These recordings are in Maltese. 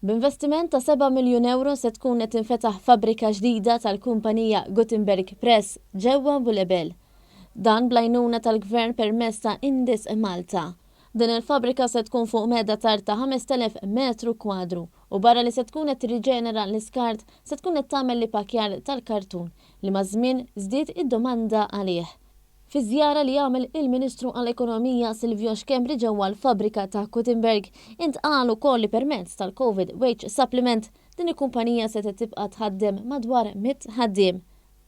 B'investiment ta' 7 miljun euro se tkun qed tinfetaħ fabbrika ġdida tal-kumpanija Gutenberg Press ġewwa Bulebel. Dan bl-għajnuna tal-Gvern permezz ta' Indis Malta. Din il-fabbrika se tkun fuq meda tar ta' 5,000 metru kwadru u barra li se tkun qed tirriġenera l-iskart se tkun qed tagħmel l-ipakjar tal-kartun li maż-żmien żdied id-domanda għalih. Fi żjara li jagħmel il-Ministru għall-Ekonomija Silvio Xkembri ġewwa l-fabbrika ta' Gutenberg intqal ukoll li permezz tal-Covid Wage Supplement din il-kumpanija se tibqa' tħaddem madwar 100 ħaddiem.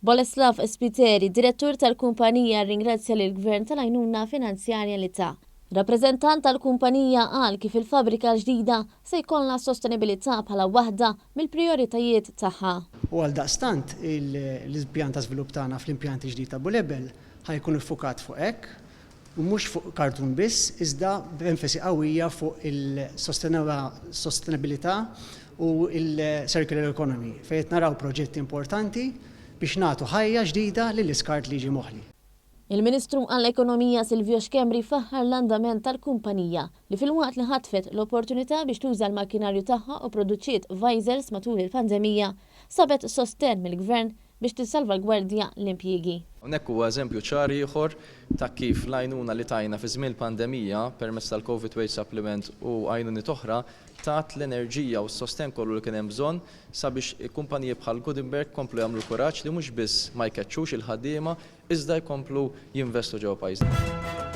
Boleslav Spiteri, direttur tal-kumpanija, ringrazzja lill-Gvern tal-għajnuna finanzjarja li ta'. Rappreżentant tal-kumpanija qal kif il-fabbrika ġdida se jkollha sostenibilità bħala waħda mill-prijoritajiet tagħha. U għal daqstant l-iżbjan ta' żvilupp tagħna fl-impjanti ġdid ta' Bulebel ħajkun iffukat fuq hekk u mhux fuq kartun biss, iżda b'enfasi qawwija fuq il-sostenabilità u il-circular economy fejn naraw proġetti importanti biex nagħtu ħajja ġdida lill-iskart li jiġi moħħli. Il-Ministru għall-Ekonomija Silvio Xkembri faħħar l-andament tal-kumpanija li fil-waqt li ħatfet l-opportunità biex tuża l-makinarju tagħha u produċiet visors matul il-pandemija sabet sosten mill-Gvern biex tissalvagwardja l-impjiegi. Hawnhekk huwa eżempju ċar ieħor ta' kif l-għajnuna li tajna fi żmien pandemija permezz tal-Covid Wage Supplement u għajnuniet oħra tat l-enerġija u s-sosten kollu li kien hemm bżonn sabiex kumpaniji bħal Gutenberg komplu jagħmlu kuraġġ li mhux biss ma jkeċċux il-ħaddiema iżda jkomplu jinvestu ġewwa pajjiżna.